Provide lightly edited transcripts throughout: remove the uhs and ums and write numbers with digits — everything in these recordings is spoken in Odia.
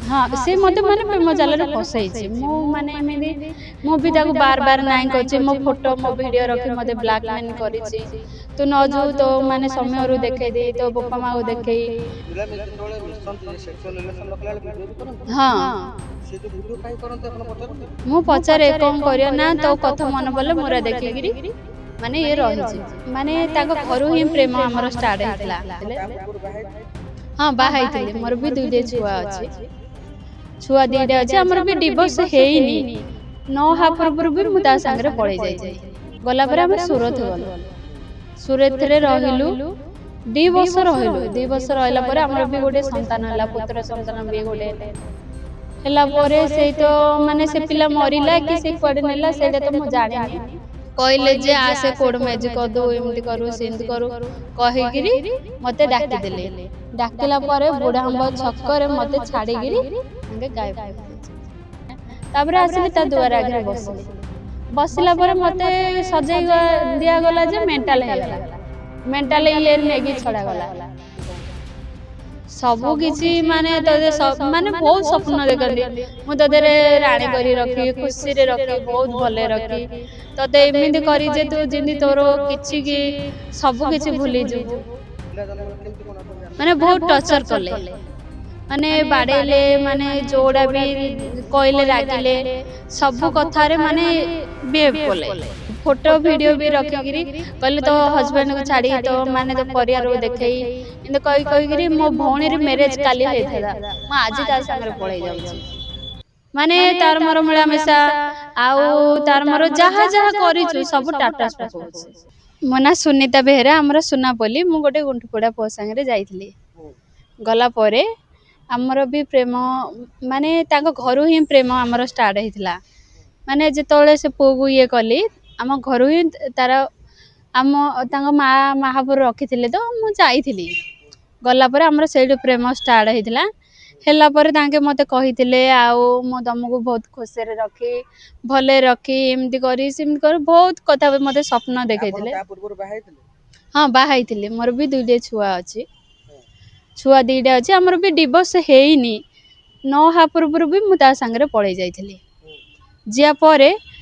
हाँ से मत माने प्रेम जाल फसई मु माने एमती भी बार बार नाई कर मो फोटो मो वीडियो रखी मत ब्लैकमेल कर तू न जो तो माने समय रू देखे दे तो बापा माँ को देखे हाँ मु पचारे कौन कर ना तो कथा मन पड़े मोरा देखिकी माने ये रही माने घर ही प्रेम आमर स्टार्ट होता हाँ बाहर मोर भी दुईटे छुआ अच्छी छुआ दीटा अच्छे आमर भी डिवोर्स हैनी न हा पूर्व भी मुझे सांगे पड़े जाइए गला सूरत गलु सूरत रहिलु 2 वर्ष रहिलु 2 वर्ष रहा आमर भी गोटे संतान है पुत्र संतान भी गोटे है तो माने से पिला मरला कि से कुआडे नेला सेटा तो मु जाने कहले जे आसे कोड मैजिक कर दो एमती करू सेमती करू कहिगिरी मते डाकी देले डाकिला परे बुढ़ांब छक्कर मते छाड़ीगिरी अंगे गायब तापर आसिले ता दुआर आगे बसले बसला परे मते सजाई दिया गला जे मेंटल हे गला मेंटल इयर नेगी छड़ा गला सबु किछि माने तदे सब माने बहुत स्वप्न देखली मु तदे राणी करी रखी खुशी रे रखी बहुत भले रखी तते एमिति करी जे तू जिंदी तोर किछि की सबु किछि भूली जु माने बहुत टॉर्चर करले माने बाडेले माने जोड़ा भी कोइले रागिले सबु कथा रे माने बिहेव करले फोटो वीडियो भी रखिकी कहले तो हस्बैंड को छाड़ी तो माने तो परिवार को देखई इन कही कहीकि मो भौणी रे मैरिज काली होता मु आज ता संगे पड़े जाऊँ माने तार मोर मिलामिशा आउ तार मोर जहाँ जहाँ करिछु सब टाटा पकाउछि मो ना सुनीता बेहरा हमर सुना बोली मु गोटे गुंठुपड़ा पो संगे जाइथिली गला परे आमर भी प्रेम माने ताको घरु ही प्रेम आमर स्टार्ट होइतिला माने जेतोले से पो को ये कली आम घर ही तार आम माँ महापुर रखी तो मु जाइली गला आमर से प्रेम स्टार्ट होता है मत कही आओ मो तुमको बहुत खुशी रखी भले रखी एमती कर बहुत कथा मत स्वप्न देखे हाँ बाहर मोर भी दुईटे छुआ अच्छी छुआ दीटा अच्छे आमर भी डिवोर्स हैनी न हा पूर्व भी मुझे सांगे पड़े जाइली जापर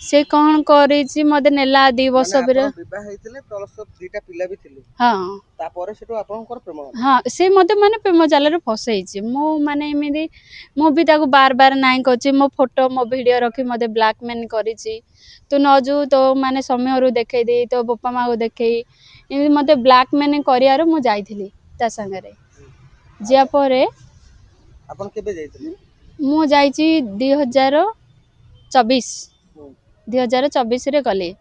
से कौन करी मत नेला 2 वर्ष हाँ से मत माने प्रेम जाल फसई मु माने एमती मु भी बार बार नाई कर मो फोटो मो वीडियो रखी मत ब्लैकमेल कर तू न जो तो माने समय रू देखे दे तो बापा माँ को देखे मत ब्लैकमेल कर मु जाइली ता संगे जापर मु जाइची 2024 रे गले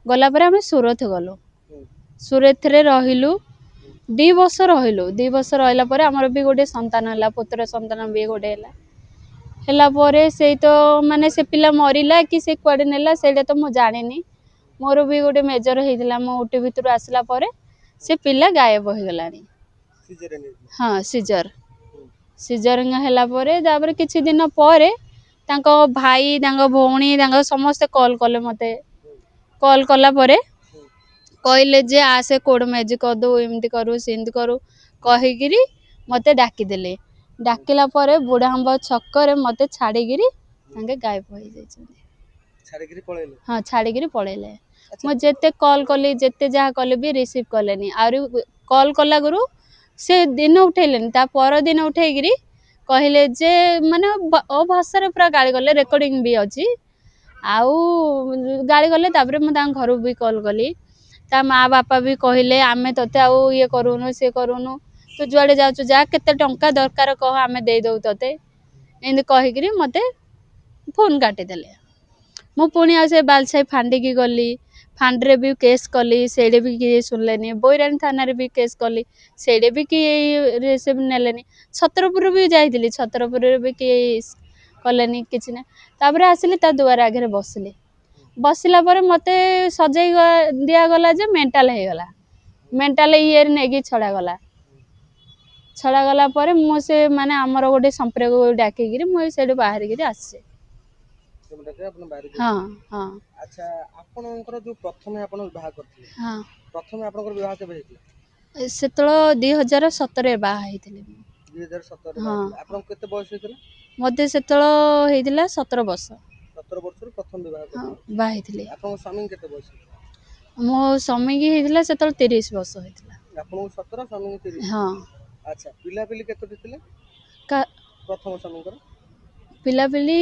गला पर आम सूरत गलु सूरत रहिलु 2 वर्ष रहिलु 2 वर्ष रहिला परे आमर भी गोटे संतान है पुत्र संतान भी गोटे है से तो माने से पिला मरला कि से कुआडे नेला सेटा तो मु जाने मोर भी गोटे मेजर होइतिला मो उटी भितर आसला परे से पिला गायब हो गलानी हाँ सीजर सीजरिंग हैला परे तापर किछि दिन परे तांको भाई तांको भौणी तांको समस्त कॉल कले मते कॉल कला परे कहले जे आसे कोड मैजिक कर दो एमती करू सेमती करू कहिगिरी मते डाकी देले डाकिला परे बुढ़ांब छक्कर मते छाड़ीगिरी तांगे गायब हो जाइछन्ती हाँ छाड़ीगिरी पळेले मो जेते कॉल कली जेते जहा कले भी रिसीव कलेनी आरो कॉल कला गुरु से दिन उठेलेनी ता पर दिन उठेगिरी कहले जे माने भाषा पूरा गाड़ी गले रेकर्डिंग भी अच्छी आउ गाड़ी गले तापर मुझे घर भी कॉल कली ता माँ बापा भी कहले आमे तोते आउ ये करूनु से करूनु तू जुआड़े जाऊँ जा केते टंका दरकार कह आमे दे दऊ तोते एमती कहीकि मते फोन काटिदेले मु पुणी आ से बालसाई फांडिकी गली फांड्रे भी केस कली सेडे भी किए सुनलेनी बोईरानी थाना भी केस कली सेडे भी किए रिसीव नेलेनी छतरपुर भी जाइली छतरपुर भी किए कलेनी किछि ना तापर आसिले ता दुआर आगे बसले बसला पर मते सजाई दिया गला जे मेंटल हे गला मेंटल इयर नेगी छड़ा गला पर मु से माने हमर गोटे संपर्क डाकिगिरी मु सेडे बाहर गिरी आसे हाँ हाँ अच्छा आपनकर जो प्रथमे आपन विवाह करथिले हाँ प्रथमे आपनकर विवाह केबे हेतिला सेतलो 2017 बाहा हेतिले 2017 ହଁ ଆପଣଙ୍କୁ କେତେ ବୟସ ହେଇଥିଲା? ମୋତେ ସେତେବେଳେ ହେଇଥିଲା 17 ବର୍ଷ। 17 ବର୍ଷରୁ ପ୍ରଥମ ବିବାହ ହଁ କରିଥିଲେ। ବାହା ହେଇଥିଲି। ଆପଣଙ୍କ ସ୍ୱାମୀଙ୍କୁ କେତେ ବୟସ ହେଇଥିଲା? ମୋ ସ୍ୱାମୀକି ହେଇଥିଲା ସେତେବେଳେ 30 ବର୍ଷ ହେଇଥିଲା। ଆପଣଙ୍କୁ 17, ସ୍ୱାମୀଙ୍କୁ 30। ହଁ ଆଚ୍ଛା, ପିଲାପିଲି କେତୋଟି ଥିଲେ କା ପ୍ରଥମ ସ୍ୱାମୀଙ୍କର? ପିଲାପିଲି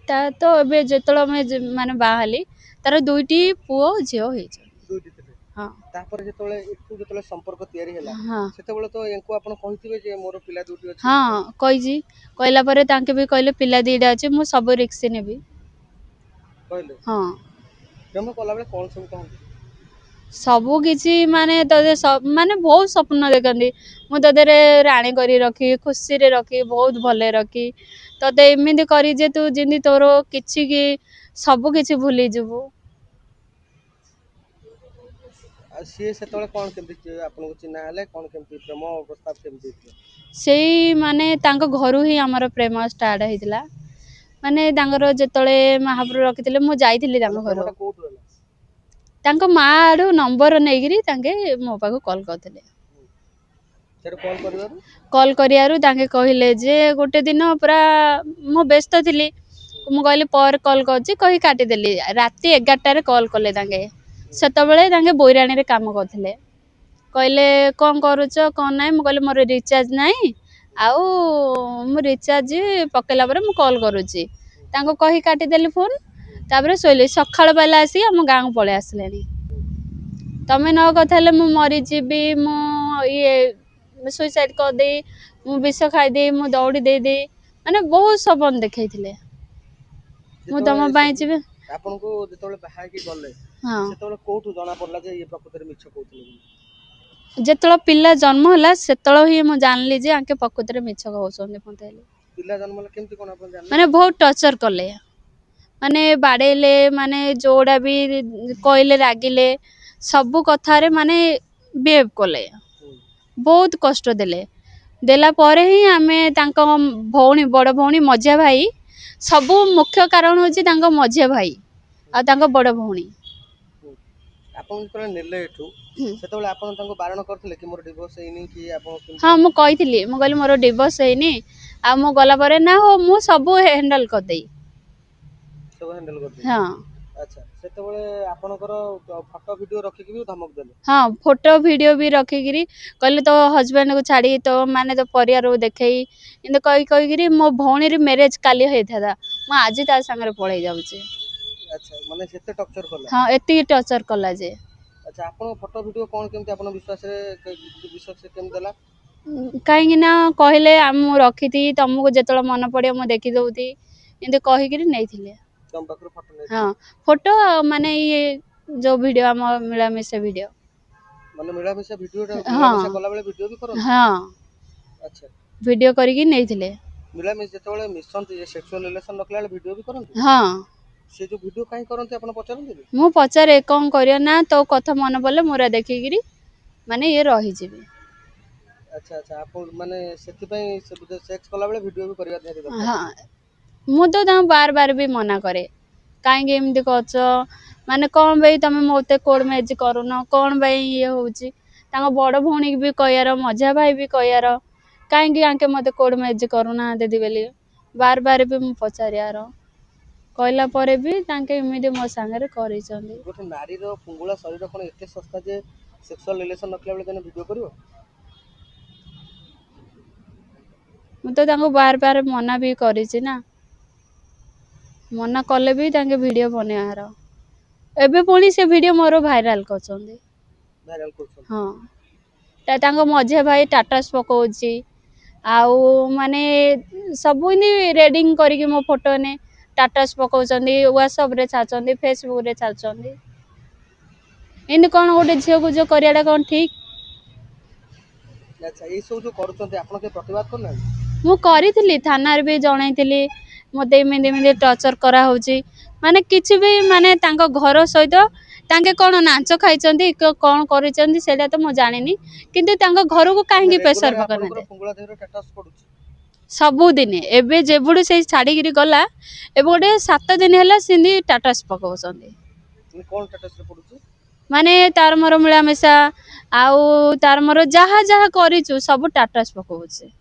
ତା ତ ଏବେ ଯେତେବେଳେ ମାନେ ବାହା ହେଲି ତାର 2ଟି ପୁଅ ଝିଅ ହେଇଛନ୍ତି। 2ଟି ଥିଲେ। ହଁ ତାପରେ ଯେତେବେଳେ ଏଠୁ ଯେତେବେଳେ ସମ୍ପର୍କ ତିଆରି ହେଲା ହଁ ସେତେବେଳେ ତ ୟାଙ୍କୁ ଆପଣ କହିଥିବେ ଯେ ମୋର ପିଲା 2ଟି ଅଛି। ହଁ କହିଛି। କହିଲା ପରେ ତାଙ୍କେ ବି କହିଲେ ପିଲା 2ଟା ଅଛି, ମୁଁ ସବୁ ରିକ୍ସ ନେବି। କହିଲେ ହଁ ପ୍ରେମ କଲାବେଳେ କଣ ସବୁ କହନ୍ତି? ସବୁ କିଛି ମାନେ ତତେ ମାନେ ବହୁତ ସ୍ୱପ୍ନ ଦେଖନ୍ତି। ମୁଁ ତୋତେ ରାଣୀ କରି ରଖି ଖୁସିରେ ରଖି ବହୁତ ଭଲରେ ରଖି ତତେ ଏମିତି କରି ଯେ ତୁ ଯେମିତି ତୋର କିଛି କି ସବୁ କିଛି ଭୁଲିଯିବୁ। ଆଉ ସିଏ ସେତେବେଳେ କଣ କେମିତି ଆପଣଙ୍କୁ ଚିହ୍ନା ହେଲେ, କଣ କେମିତି ପ୍ରେମ ପ୍ରସ୍ତାବ କେମିତି ହେଇଥିଲା? ସେଇ ମାନେ ତାଙ୍କ ଘରୁ ହିଁ ଆମର ପ୍ରେମ ଷ୍ଟାର୍ଟ ହେଇଥିଲା। ମାନେ ତାଙ୍କର ଯେତେବେଳେ ମହାପ୍ରଭୁ ରଖିଥିଲେ ମୁଁ ଯାଇଥିଲି ମାନେ ତାଙ୍କ ଘରୁ। ପ୍ରେମଟା କୋଉଠୁ ହେଲା? ତାଙ୍କ ମା ଆଡୁ ନମ୍ବର ନେଇକିରି ତାଙ୍କେ ମୋ ପାଖକୁ କଲ୍ କରିଥିଲେ। ସେଠୁ କଲ୍ କରିବାରୁ କଲ୍ କରିବାରୁ ତାଙ୍କେ କହିଲେ ଯେ ଗୋଟେ ଦିନ ପୁରା ମୁଁ ବ୍ୟସ୍ତ ଥିଲି। ମୁଁ କହିଲି ପରେ କଲ୍ କରୁଛି କହି କାଟିଦେଲି। ରାତି 11ଟାରେ କଲ୍ କଲେ ତାଙ୍କେ। ସେତେବେଳେ ତାଙ୍କେ ବୈରାଣୀରେ କାମ କରୁଥିଲେ। କହିଲେ କଣ କରୁଛ କଣ ନାହିଁ, ମୁଁ କହିଲି ମୋର ରିଚାର୍ଜ ନାହିଁ ଆଉ ମୁଁ ରିଚାର୍ଜ ପକେଇଲା ପରେ ମୁଁ କଲ୍ କରୁଛି। ତାଙ୍କୁ କହି କାଟିଦେଲି ଫୋନ୍। ତାପରେ ଶୋଇଲି। ସକାଳ ପାଇଲା ଆସିକି ଆମ ଗାଁକୁ ପଳେଇ ଆସିଲେଣି। ତମେ ନ କଥା ହେଲେ ମୁଁ ମରିଯିବି, ମୁଁ ଇଏ ସୁଇସାଇଡ୍ କରିଦେଇ, ମୁଁ ବିଷ ଖାଇଦେଇ, ମୁଁ ଦୌଡ଼ି ଦେଇଦେଇ, ମାନେ ବହୁତ ସପନ ଦେଖେଇଥିଲେ। ମୁଁ ଯେତେବେଳେ ତମ ପାଇଁ ଏସବୁ ଯିବି। ଆପଣଙ୍କୁ ଯେତେବେଳେ ବାହା ହେଇକି ଗଲେ ହଁ ସେତେବେଳେ କୋଉଠୁ ଜଣା ପଡିଲା ଯେ ଇଏ ପ୍ରକୃତରେ ମିଛ କହୁଥିଲେ ବୋଲି? ଯେତେବେଳେ ପିଲା ଜନ୍ମ ହେଲା ସେତେବେଳେ ହିଁ ମୁଁ ଜାଣିଲି ଯେ ଆଙ୍କେ ପ୍ରକୃତରେ ମିଛ କହୁଛନ୍ତି ମତେ। ପିଲା ଜନ୍ମ ହେଲା କେମିତି କଣ ଆପଣ ଜାଣିଲେ? ମାନେ ବହୁତ ଟର୍ଚର କଲେ। ମାନେ ବାଡେଇଲେ, ମାନେ ଯୋଉଟା ବି କହିଲେ ରାଗିଲେ। ସବୁ କଥାରେ ମାନେ ବିହେଭ୍ କଲେ। ହୁଁ। ବହୁତ କଷ୍ଟ ଦେଲେ। ଦେଲା ପରେ ହିଁ ଆମେ ତାଙ୍କ ଭଉଣୀ, ବଡ ଭଉଣୀ, ମଝିଆ ଭାଇ ସବୁ ମୁଖ୍ୟ କାରଣ ହଉଛି ତାଙ୍କ ମଝିଆ ଭାଇ ଆଉ ତାଙ୍କ ବଡ ଭଉଣୀ। ହୁଁ। ଆପଣ ଯେତେବେଳେ ନେଲେ ଏଠୁ ସେତେବେଳେ ଆପଣ ତାଙ୍କୁ ବାରଣ କରିଥିଲେ କି ମୋର ଡିଭୋର୍ସ ହେଇନି କି ଆପଣ କେମିତି ହଁ କଣ? ମୁଁ କହିଥିଲି, ମୁଁ କହିଲି ମୋର ଡିଭୋର୍ସ ହେଇନି ଆଉ ମୁଁ ଗଲା ପରେ ନା ହଉ ମୁଁ ସବୁ ହ୍ୟାଣ୍ଡେଲ କରିଦେଇ। ସବୁ ହ୍ୟାଣ୍ଡେଲ ହଁ କରିଦେବେ। ଆଚ୍ଛା, ସେତେବେଳେ ଆପଣଙ୍କର ଫଟୋ ଭିଡିଓ ରଖିକି ବି ଧମକ ଦେଲେ? ହଁ ଫଟୋ ଭିଡିଓ ବି ରଖିକିରି କହିଲେ ତୋ ହଜବେଣ୍ଡ କୁ ଛାଡି ତୋ ମାନେ ତୋ ପରିବାରକୁ ଦେଖେଇ ଏମିତି କହିକିରି ମୋ ଭଉଣୀର ମ୍ୟାରେଜ କାଲି ହେଇଥାନ୍ତା, ମୁଁ ଆଜି ତା ସାଙ୍ଗରେ ପଳେଇ ଯାଉଛି। ଆଚ୍ଛା, ମାନେ ସେତେ ଟର୍ଚର କଲା? ହଁ ଏତିକି ଟର୍ଚର କଲା ଯେ। ଆଚ୍ଛା, ଆପଣଙ୍କ ଫଟୋ ଭିଡିଓ କଣ କେମିତି ଆପଣ ବିଶ୍ୱାସ କେମିତି ଦେଲା? କାହିଁକି ନା କହିଲେ ମୁଁ ରଖିଥିବି ତମକୁ ଯେତେବେଳେ ମନେ ପଡିବ ମୁଁ ଦେଖି ଦଉଛି। ଏମିତି କହିକିରି ନେଇଥିଲେ। ତମ ପାଖରୁ ଫଟୋ ହଁ ନେଇଥିଲେ? ଫଟୋ ମାନେ ଇଏ ଯୋଉ ଭିଡିଓ ଆମ ମିଳାମିଶା ଭିଡିଓ। ମାନେ ମିଳାମିଶା ଭିଡିଓ ହଁ ମିଳାମିଶା କଲାବେଳେ ଭିଡିଓ ବି କରନ୍ତି? ହଁ ଆଚ୍ଛା। ଭିଡିଓ କରିକି ନେଇଥିଲେ। ମିଳାମିଶା ଯେତେବେଳେ ମିଶନ୍ତି ସେକ୍ସୁଆଲ ରିଲେସନ ରଖିଲା ବେଳେ ଭିଡିଓ ବି କରନ୍ତି? ହଁ ସେ ଯୋଉ ଭିଡିଓ କାହିଁ କରନ୍ତି ଆପଣ ପଚାରନ୍ତିନି? ମୁଁ ପଚାରେ କଣ କରିବା ନା ତୋ କଥା ମନେ ପଡିଲେ ମୁଁ ଏରା ଦେଖିକିରି ମାନେ ଇଏ ରହିଯିବି। ଆଚ୍ଛା ଆଚ୍ଛା, ଆପଣ ମାନେ ସେଥିପାଇଁ ସେକ୍ସ କଲାବେଳେ ଭିଡିଓ ବି କରିବା ନିହାତି ହଁ ଦରକାର? ମୁଁ ତ ତାଙ୍କୁ ବାର ବାର ବି ମନା କରେ। କାହିଁକି ଏମିତି କରୁଛ? ମାନେ କଣ ପାଇଁ ତମେ ମତେ କୋର୍ଟ ମ୍ୟାରେଜ କରୁନ? କଣ ପାଇଁ ଇଏ ହଉଛି? ତାଙ୍କ ବଡ ଭଉଣୀ ବି କହିବାର, ମଝିଆ ଭାଇ ବି କହିବାର କାହିଁକି ଆଙ୍କେ ମତେ କୋର୍ଟ ମ୍ୟାରେଜ କରୁନାହାନ୍ତି ବୋଲି ବାର ବାର ବି ମୁଁ ପଚାରିବାର। କହିଲା ପରେ ବି ତାଙ୍କେ ଏମିତି ମୋ ସାଙ୍ଗରେ କରିଛନ୍ତି। ଗୋଟେ ନାରୀର ଫୁଙ୍ଗୁଳା ଶରୀର କଣ ଏତେ ଶସ୍ତା ଯେ ସେକ୍ସୁଆଲ ରିଲେସନ ରଖିଲା ବେଳେ ଜଣେ ଭିଡିଓ କରିବ? ମୁଁ ତ ତାଙ୍କୁ ବାର ବାର ମନା ବି କରିଛି ନା। ମନା କଲେ ବି ତାଙ୍କେ ଭିଡିଓ ବନେଇବାର। ଏବେ ପୁଣି ସେ ଭିଡିଓ ମୋର ଭାଇରାଲ କରୁଛନ୍ତି। ଭାଇରାଲ କରୁଛନ୍ତି? ହଁ ତାଙ୍କ ମଝିଆ ଭାଇ ଟାଟାସ ପକଉଛି। ଆଉ ମାନେ ସବୁ ଏମତି ରେଡିଙ୍ଗ କରିକି ମୋ ଫଟୋ ନେ ଟାଟସ ପକଉଛନ୍ତି, ହ୍ୱାଟସଆପ ରେ ଛାଡୁଛନ୍ତି, ଫେସବୁକ ରେ ଛାଡୁଛନ୍ତି। ଏମିତି କଣ ଗୋଟେ ଝିଅକୁ ଯୋଉ କରିବାଟା କଣ ଠିକ? ଆଚ୍ଛା, ଏଇ ସବୁ ଯୋଉ କରୁଛନ୍ତି ଆପଣ କେହି ପ୍ରତିବାଦ କରୁନାହାନ୍ତି? ମୁଁ କରିଥିଲି, ଥାନାରେ ବି ଜଣେଇଥିଲି ମତେ ଏମିତି ଟର୍ଚର କରାହଉଛି। ମାନେ କିଛି ବି ମାନେ ତାଙ୍କ ଘର ସହିତ ତାଙ୍କେ କଣ ନାଞ୍ଚ ଖାଇଛନ୍ତି କଣ କରିଛନ୍ତି ସେଇଟା ତ ମୁଁ ଜାଣିନି। କିନ୍ତୁ ତାଙ୍କ ଘରକୁ ମାନେ କାହିଁକି ରେଗୁଲାର ପ୍ରେସର ଆପଣଙ୍କର ପକଉନାହାନ୍ତି? ଫୁଙ୍ଗୁଳା ଦେହରେ ଷ୍ଟାଟସ ପଡୁଛି? ସବୁଦିନେ ଏବେ ଯେବେଠୁ ସେଇ ଛାଡିକିରି ଗଲା ଏବେ ଗୋଟେ 7 ଦିନ ହେଲା ସେମିତି ଟାଟାସ ପକଉଛନ୍ତି। ମାନେ କଣ ଷ୍ଟାଟସ ରେ ପଡୁଛି? ମାନେ ତାର ମୋର ମିଳାମିଶା ଆଉ ତାର ମୋର ଯାହା ଯାହା କରିଛୁ ସବୁ ଟାଟାସ ପକଉଛି।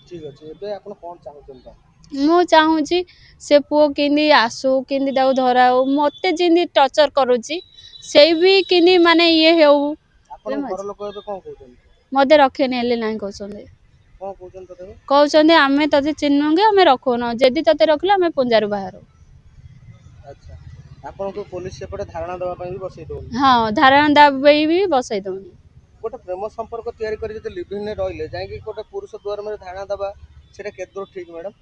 ठीक अच्छे ଏବେ ଆପଣ କଣ ଚାହୁଁଛନ୍ତି ତ? ମୁଁ ଚାହୁଁଛି ସେ ପୁଅ କେମିତି ଆସୁ, କେମିତି ତାକୁ ଧରାଉ, ମତେ ଯେମିତି ଟର୍ଚର କରୁଛି ସେଇ ବି କେମିତି ମାନେ ଇଏ ହେଉ। ଆପଣଙ୍କ ଘର ଲୋକ ଏବେ କଣ କହୁଛନ୍ତି? ମତେ ରଖେନି ହେଲେ ନାହିଁ କହୁଛନ୍ତି। କଣ କହୁଛନ୍ତି ତଥାପି? କହୁଛନ୍ତି ଆମେ ତତେ ଚିହ୍ନୁକି ଆମେ ରଖୁନ, ଯଦି ତତେ ରଖିଲେ ଆମେ ପୁଞ୍ଜାରୁ ବାହାରୁ। ଆଚ୍ଛା ଆପଣଙ୍କୁ ପୋଲିସ ସେପଟେ ଧାରଣା ଦେବା ପାଇଁ ବି ବସେଇ ଦଉନି? ହଁ ଧାରଣା ଦେବା ବି ବସେଇ ଦଉନି। ଗୋଟେ ପ୍ରେମ ସମ୍ପର୍କ ତିଆରି କରି ଯଦି ଲିଭିଂରେ ରହିଲେ ଯାଇକି ଗୋଟେ ପୁରୁଷ ଦୁଆର ଧାରଣା ଦେବା ସେଟା କେତେ ଦୂର ଠିକ୍ ମ୍ୟାଡ଼ାମ୍?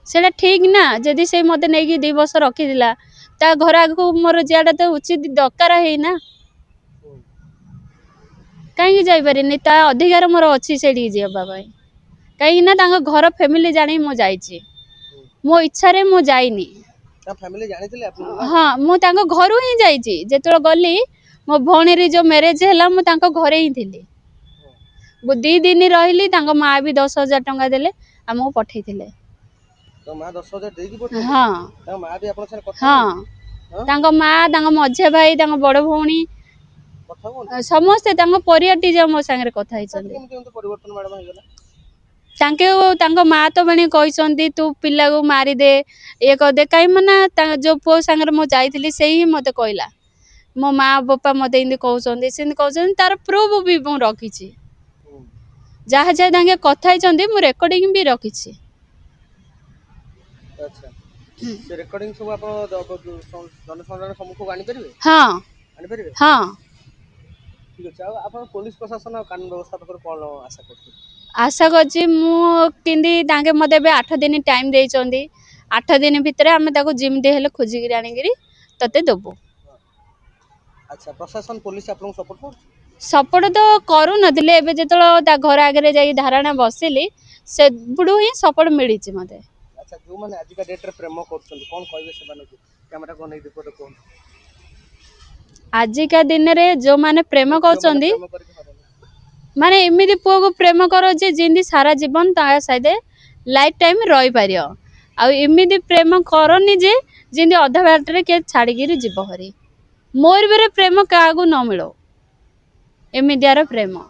ସେଟା ଠିକ ନା, ଯଦି ସେ ମତେ ନେଇକି 2 ବର୍ଷ ରଖିଥିଲା ତା ଘର ଆଗକୁ ମୋର ଯିବାଟା ତ ଉଚିତ ଦରକାର ହେଇନା। କାହିଁକି ଯାଇପାରିନି, ତା ଅଧିକାର ମୋର ଅଛି ସେଠିକି ଯିବା ପାଇଁ। କାହିଁକି ନା ତାଙ୍କ ଘର ଫ୍ୟାମିଲି ଜାଣି ମୁଁ ଯାଇଛି, ମୋ ଇଚ୍ଛାରେ ମୁଁ ଯାଇନି। ତା ଫ୍ୟାମିଲି ଜାଣିଥିଲେ ଆପଣଙ୍କୁ ନା? ହଁ ମୁଁ ତାଙ୍କ ଘରୁ ହିଁ ଯାଇଛି, ଯେତେବେଳେ ଗଲି ମୋ ଭଉଣୀର ଯୋଉ ମ୍ୟାରେଜ ହେଲା ମୁଁ ତାଙ୍କ ଘରେ ହିଁ ଥିଲି। 2 ଦିନ ରହିଲି, ତାଙ୍କ ମା ବି 10,000 ଟଙ୍କା ଦେଲେ ଆମକୁ ପଠେଇଥିଲେ। ତ ମା 10,000 ଦେଇକି ପଠେଇଲେ? ହଁ ତାଙ୍କ ମା ବି ଆପଣଙ୍କ ସାଙ୍ଗେ କଥା ହଁ ହୁଅନ୍ତି? ହଁ ତାଙ୍କ ମା, ତାଙ୍କ ମଝିଆ ଭାଇ, ତାଙ୍କ ବଡ ଭଉଣୀ କଥା ହୁଅନ୍ତି? ସମସ୍ତେ ତାଙ୍କ ପରିବାରଟି ଯା ମୋ ସାଙ୍ଗରେ କଥା ହେଇଛନ୍ତି। କେମିତି ଏମିତି ପରିବର୍ତ୍ତନ ମ୍ୟାଡ଼ାମ୍ ହେଇଗଲା? ତାଙ୍କ ମା ତ ମାନେ କହିଛନ୍ତି ତୁ ପିଲାକୁ ମାରିଦେ, ଇଏ କରିଦେ। କାହିଁ ମାନେ ଯୋଉ ପୁଅ ସାଙ୍ଗରେ ମୁଁ ଯାଇଥିଲି ସେଇ ହିଁ ମତେ କହିଲା ମୋ ମା ବାପା ମତେ ଏମିତି କହୁଛନ୍ତି ସେମିତି କହୁଛନ୍ତି, ତାର ପ୍ରୁଫ୍ ବି ମୁଁ ରଖିଛି। ଯାହା ଯାହା ତାଙ୍କେ କଥା ହେଇଛନ୍ତି ମୁଁ ରେକର୍ଡିଂ ବି ରଖିଛି। ଆଚ୍ଛା ସେ ରେକର୍ଡିଂ ସବୁ ଆପଣ ଜନସାଧାରଣ ସମ୍ମୁଖକୁ ଆଣିପାରିବେ? ହଁ ଆଣିପାରିବେ? ହଁ ଠିକ୍ ଅଛି। ଆଉ ଆପଣ ପୋଲିସ ପ୍ରଶାସନ ଆଉ କାନୁନ ବ୍ୟବସ୍ଥା ପାଖରୁ କଣ ଆଶା କରୁଛନ୍ତି? ଆଶା କରୁଛି ମୁଁ କେମିତି ତାଙ୍କେ ମତେ ଏବେ 8 ଦିନ ଟାଇମ ଦେଇଛନ୍ତି, 8 ଦିନ ଭିତରେ ଆମେ ତାକୁ ଯେମିତି ହେଲେ ଖୋଜିକିରି ଆଣିକିରି ତତେ ଦେବୁ। ଆଚ୍ଛା ପ୍ରଶାସନ ପୋଲିସ ଆପଣଙ୍କୁ ସପୋର୍ଟ କରୁଛି? ସପୋର୍ଟ ତ କରୁନଥିଲେ, ଏବେ ଯେତେବେଳେ ତା ଘର ଆଗରେ ଯାଇକି ଧାରଣା ବସିଲି ସେବୁଠୁ ହିଁ ସପୋର୍ଟ ମିଳିଛି ମତେ। ଆଚ୍ଛା ଯୋଉମାନେ ଆଜିକା ଡେଟ୍ରେ ପ୍ରେମ କରୁଛନ୍ତି କଣ କହିବେ ସେମାନଙ୍କୁ? କ୍ୟାମେରାକୁ ଅନେଇ ଦୀପଦ କୁହନ୍ତୁ। ଆଜିକା ଦିନରେ ଯୋଉମାନେ ପ୍ରେମ ଝିଅମାନେ କରୁଛନ୍ତି, ପ୍ରେମ କରିକି ହରାନ୍ତି। ମାନେ ଏମିତି ପୁଅକୁ ପ୍ରେମ କର ଯେ ଯେମିତି ସାରା ଜୀବନ ତା ସହିତ ଲାଇଫ ଟାଇମ ରହିପାରିବ। ଆଉ ଏମିତି ପ୍ରେମ କରନି ଯେ ଯେମିତି ଅଧା ବାଟରେ କିଏ ଛାଡିକିରି ଯିବ ହରି। ମୋର ବି ପ୍ରେମ କାହାକୁ ନ ମିଳୁ, ଏମିତିଆର ପ୍ରେମ।